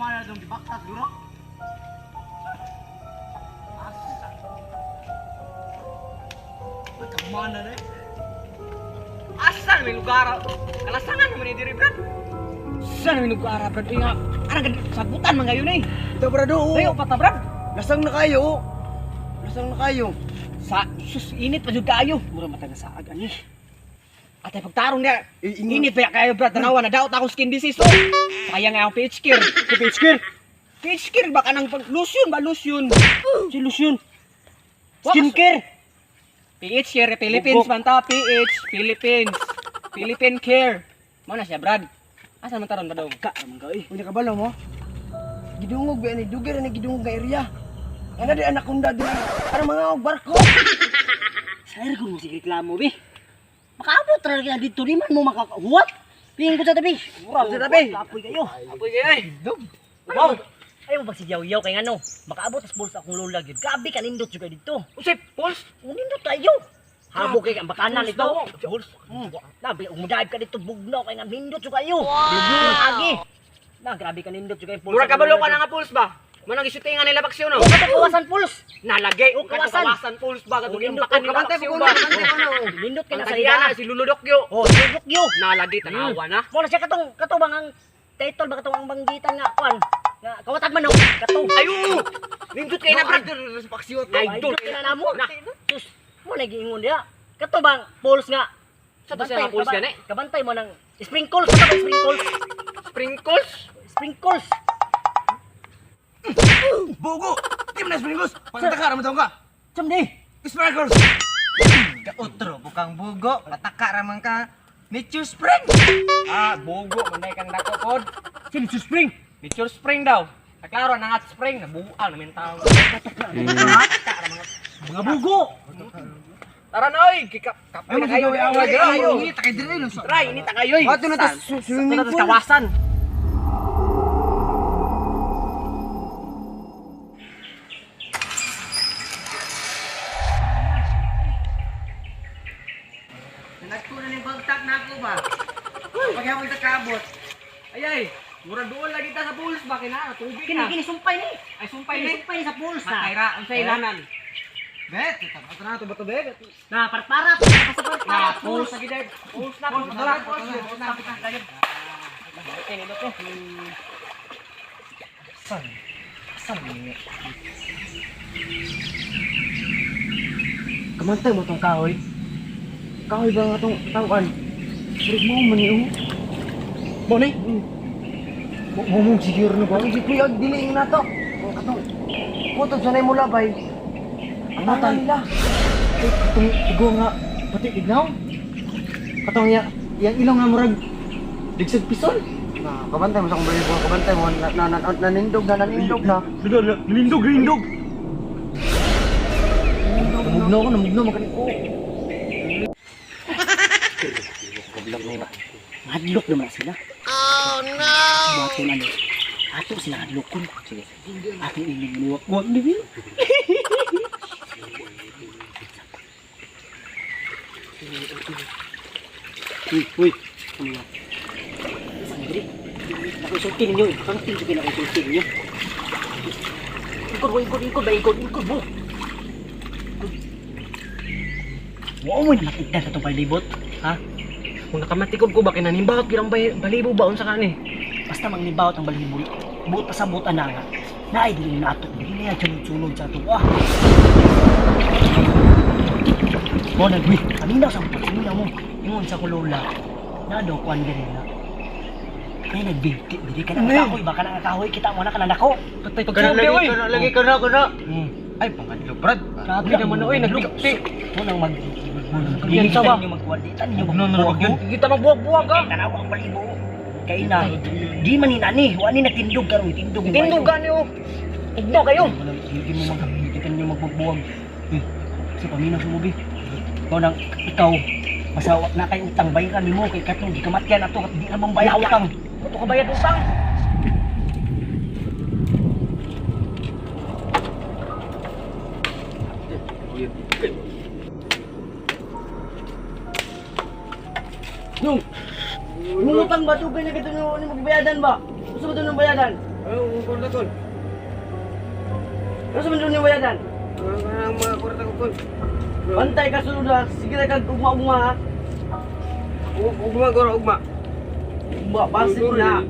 Kamana dong dibaktas duro. Asa. Kamana deh. Asa may lugar. Kalasangan naman ni diri brad. Saan may lugar brad? Inga, ana gid sagutan man gayon eh. Ito brado. Dayo pata brad. Lasang na kayo. Lasang na kayo. Sa sus init pa jud kaayo. Mura mata nga saag ani. Atay pagtarong niya. Init pa kayo brad. Tanawa na daot akong skin disease to. Sayang nga ang PH Care. PH Care. PH Care baka nang lotion ba lotion? Si lotion. Skincare. PH Care Philippines man ta, PH Philippines. Philippine Care. Mao na siya brad. Asa man taron ba daw? Ka man ka eh. Unya kabalo mo. Gidungog ba ni duger ni gidungog nga area. Ana di anak kunda di. Ano mga barko. Sayar ko mo sige reklamo be. Makaabot ra kaya dito di man mo makahuwat. Pingin ko sa tabi. Mura sa tabi. Apoy kayo. Apoy kay. Dog. Wow. Ayaw mo pagsigyaw-yaw kay ano. Makaabot as bulsa akong lola gyud. Grabe ka nindot juga dito. Usip, pulse. Nindot kayo. Habog kay ang bakanan ito. Bulsa. Labi umudive ka dito bugnaw kay nga nindot juga kayo. Bugnaw ng agi. Na grabe ka nindot juga yung Mura kabalo ka na nga pulse ba? Manang isutingan nila baksyon no. Kawasan puls. Nalagay O, kawasan. kawasan pulse ba katong yung Nindot bakan ko, nila kabantay baksyon ko, ba? kabantay ko, ano. Nindot ka na sa Tagyan ida. na si Luludokyo. Oh, sibuk yo. Nalagay tanawa na. Mo na siya katong bang ang title ba katong ang banggitan nga kwan. Nga kawatag manok katong. Ayo! Nindot kayo na brad sa baksyon. Idol ka na namo. Sus, mo nagiingon dia. Kato bang pulse nga. Sa to siya pulse gani? Kabantay mo ng sprinkles, kato bang sprinkles? Sprinkles. Sprinkles. Bugo. Tim na springos. Pagtaka ra mo taong ka. Sumdi. Sparkles. Kautro, bukang bugo, mataka ramang ka. Nature Spring! Ah, bugo manday kang dako pod. Sino si spring? Nature Spring daw. Klaro na nga spring nabuang namin tao. Taka ra Mga bugo. Tara na oy, kapoy na kayo. Ayo, ini takay dire no. Try, ini ta kayo. Ato na ta swimming Ito na pool. kawasan. Nagko na ni bagtak na ako ba? Paghapon ta kabot. Ayay, mura doon lagi ta sa pools ba kina tubig Kini na. kini sumpay ni. Ay sumpay Kini ni. sumpay ni sa pulse na. Makayra ang sa ilanan. Bet, ato na to ba to bet? Na para sa Na pools lagi dai. Pools na pools na pools na. Okay ni dok. San ni? Kamantay mo tong kahoy. Kahoy ba nga tong tangkan? Surig mo man niyo. Mo ni. Mo siguro na ba? Sige kuya, diling na to. Katong puto sanay mo labay. Ang mata nila. Katong igo nga pati ignaw. Katong yang ilong nga murag digsig pison. Nah, kabantay mo sa kong balibo, kabantay mo nanindog na. Nilindog. Namugno mo kaniko. Madlok naman sila. Oh no! Bato na niya. Ato sila hadlokon. Sige. Ato ining luwak-luwak ni Will. Uy. Ano nga? Sandri. Nakusulti ninyo. Pangting sa pinakusulti ninyo. Ikod mo. Wow mo namakita sa itong palibot. Ha? Kung nakamatikod ko ba kinanimbawat girang balibo baon sa kani. Basta manglibawat ang balibot. Buot pa sa buot na nga. Naay din na ato. Hindi na sunod sa ato. Ah! Mo nagwi. Kanina sa pagsimula mo. Ingon sa kulola. Na daw kuan diri na. Kaya nagbigti. Diri ka na kahoy. Baka na kahoy. Kita mo na kanalako. Patay pag Lagi ka na. Hmm. Ay, pangadlo, Brad. Grabe naman oy nagbigti. Mo nang mag... Yan sa ba? Ninyo magkuwalditan. Ninyo Huwag na magbubuwag. Kita magbuwag-buwag ka. Tanaw ang balibo. Kaya na. Di man inani. Wani nagtindog karon. Tindog. Tindog gani oh. Ugno kayo. Hindi mo hindi mo magbubuwag. Si paminaw sumubi. Ikaw masawa na kay utang bayaran nimo kay katong gikamatyan ato at di na mong bayad utang. Ato ka bayad utang. Nung utang ba tubig na kito ni magbayadan ba? Gusto mo ito ng bayadan? Ang kwarta ko. Ano sa mandun yung bayadan? Ang mga kwarta ko. Bantay ka sunod ha. Sige na kag ugma-ugma ha. Ugma ko ra ugma. Ugma, basit na.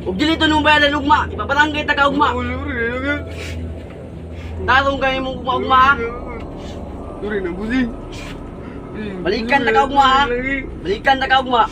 Ug dili to nung bayadan ugma. Ipapatanggay ta ka ugma. Tarong kayo mong ugma-ugma ha. Duri na busing. Balikan ta ka ugma ha. Balikan ta ka ugma.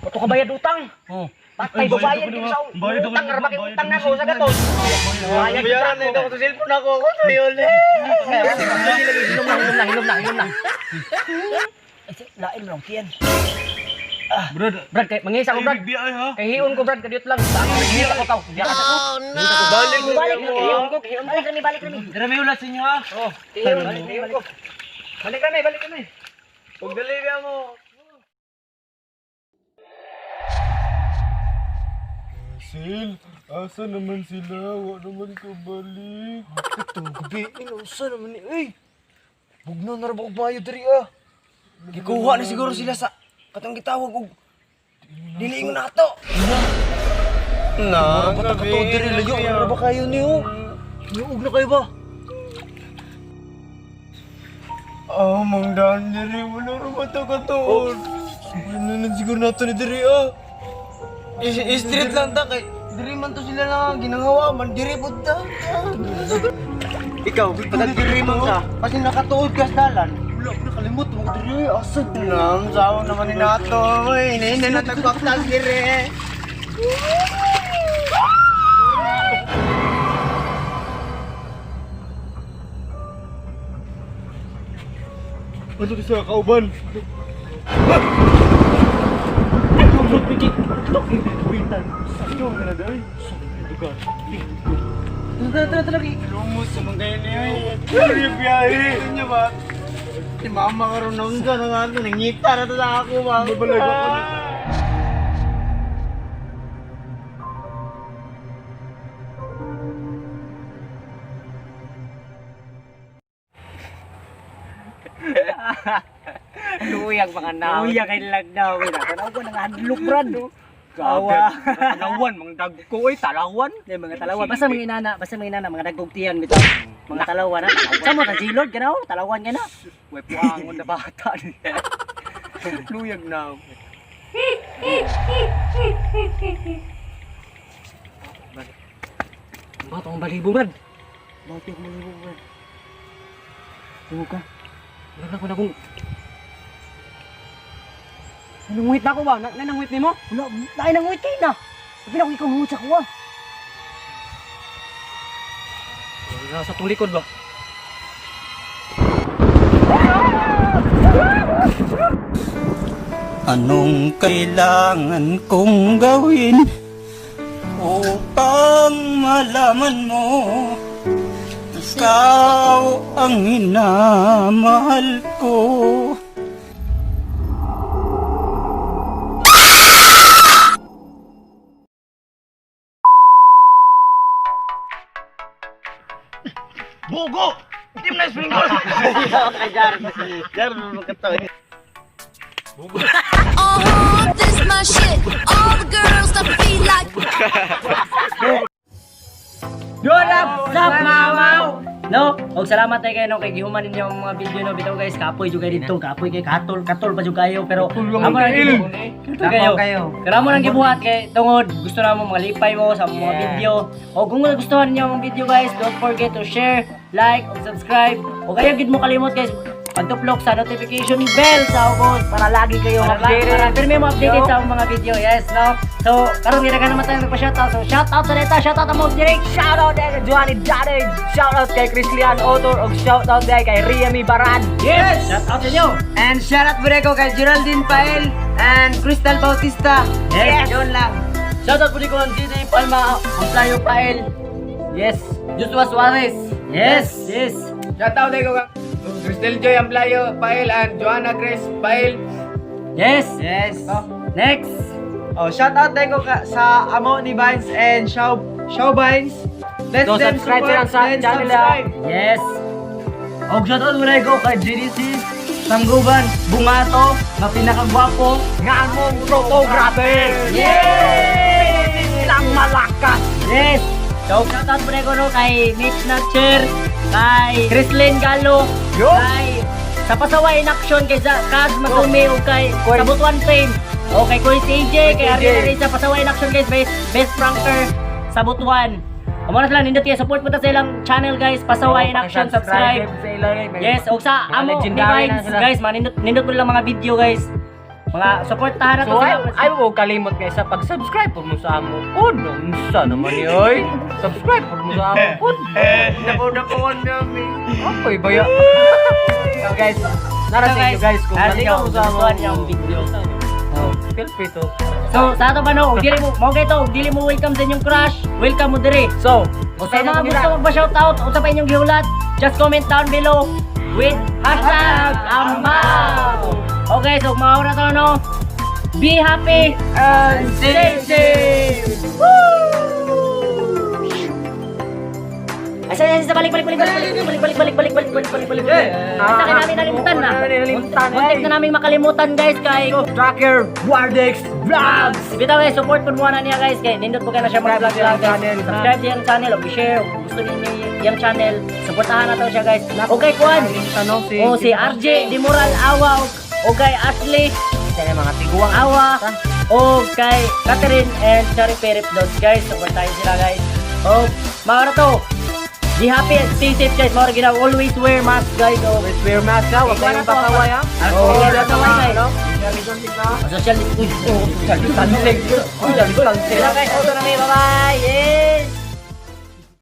Ato ka bayad utang. Oh. Patay babayad din sa utang ra bakit utang nako sa gatos. Bayad Bayaran na ito sa cellphone ako. Ayun eh. Hinom na. Lain lang kian. Brad, kay mangisa ko Brad. Kay hiyon ko Brad, kadiyot lang. Hindi ako tao. Hindi ako. Balik mo. Hiyon ko balik kami. Grabe ulat sa inyo ha. Oh. Hiyon ko. Balik kami. Pagdali ka mo. Sil, asa naman sila? Wa naman ka balik. Ito, gabi. Asa naman ni? Uy! Bugnaw na rabak bayo diri ah. Gikuha na siguro sila sa katong gitawag og diliingon na ato. Na, bata ka to diri layo na ba kayo niyo? Niug na kayo ba? Mang daan diri wala ra bata ka to. Ano na siguro nato ni diri ah. Street lang ta kay diri man to sila na ginangawa man diri pud ta. Ikaw, pag diri man ka, kasi nakatuod ka sa dalan. Wala ko nakalimot mo diri asad. Nam sawa naman ni nato. Oy, hindi na tagpaktas diri. Ano sa kauban? Tara. Lumos sa mga ganyan niya. Pero yung biyahe. Niya ba? Si mama karoon na unsa na nga ito. Nangita na ito sa ako ba? Babalag ako na. Luyag mga naw. Luyag kay lagdaw. Tanaw ko nang handlok Brad. Kawa. Talawan, mga dagko ay talawan. Di mga talawan. Basta mga inana, mga dagugtiyan bitaw. Mga talawan na. Sa mo ta silod ka na, talawan ka na. Way puangon na bata. Luyag na. Batong balibo Brad. Bakit mo nyo ba? Tumo ka. Wala ko na kung... Nanangwit na ako ba? Nanangwit ni mo? Wala, nanangwit kayo na. Sabi na ko ikaw mungutsa ko ah. Nasa itong likod ba? Anong kailangan kong gawin upang nang malaman mo, ikaw ang minamahal ko. Bugo! Hindi mo na spring roll! This my shit. All the girls that feel like. What's up, mamaw? No, og salamat tayo kayo no kay gihuman ninyo ang mga video no bitaw guys, kapoy jud kayo dito, kapoy kay katol pa jud kayo pero amo na kayo. Pero amo nang gibuhat kay tungod gusto na mo malipay mo sa mga video. O kung gustuhan niyo ang video guys, don't forget to share, like, ug subscribe. O kayo gid mo kalimot guys pagtuplok sa notification bell sa ubos para lagi kayo updated. Para pirmi mo updated sa mga video, yes, no? So, karon gina ka naman tayo magpa-shoutout. So, shoutout sa neta, shoutout mo direct. Shoutout kay Johnny Jaded, shoutout kay Chrislian Autor, ug shoutout kay Riami Baran. Yes! Shoutout sa inyo. And shoutout po ko kay Geraldine Pael and Crystal Bautista. Yes. Yun lang. Shoutout po ni ko ang DJ Palma, ang Playo Pael. Yes. Joshua Suarez. Yes. Yes. Shoutout ko ka. Crystal Joy Amplayo, Pael, and Joanna Grace Pael. Yes. Yes. Next. Oh, shoutout ko sa amo ni Vines and Shaw Vines. Let So, them subscribe support silang sa and channel subscribe. Yes. Og shoutout mo ko kay GDC Sangguban Bungato, na pinakagwapo nga among photographer. Yes! Lang malakas. Yes. So shoutout mo ko no kay Mitch Natcher, kay Chrislyn Galo, kay sa Pasaway in Action, kay Kaz Masumi, o kay sa Butuan Pain, o kay Kuya CJ, kay Arina rin sa Pasaway in Action guys, best pranker sa Butuan. Kumara sila, nindot kayo, support mo ta sa ilang channel guys, Pasaway in Action, subscribe. Yes, o sa amo Divines guys, nindot mo lang mga video guys. Mga supportahan na to So, sila. ay mo kalimot guys sa pag-subscribe po mo sa amo. Unsa naman ni oy? Subscribe po mo sa amo. Dapo namin. Apoy baya. So guys, nara sa inyo guys kung naligaw mo sa amo yung video. feel free to. So, sa ato ba no, dili mo, mo kayo dili mo welcome sa inyong crush, welcome mo dire. So, O sa mga gusto magpa-shoutout o sa pa inyong gihulat, just comment down below with #amaw. Okay, so mga oras na no, be happy and stay safe. Woo! Asa balik. Asa ka namin nalimutan na. Content na namin makalimutan guys kay Tracker Wardex Vlogs. bitaw guys, support po muna niya guys kay nindot po kayo na siya mag-vlog guys. Subscribe sa yung channel, i-share kung gusto niyo yung channel. Supportahan na to siya guys. Okay, kuan. Si RJ Dimoral Awa o kay Ashley Sa mga tiguang Awa o kay Catherine and Cherry Perip Dogs guys. Supportahan sila guys. O mga to, be happy and stay safe guys. Mga ginaw, always wear mask guys. Always wear mask ha, huwag kayong pasaway ha. Oh, social distancing. Social distancing. Sila guys, auto na may bye-bye. Yeah!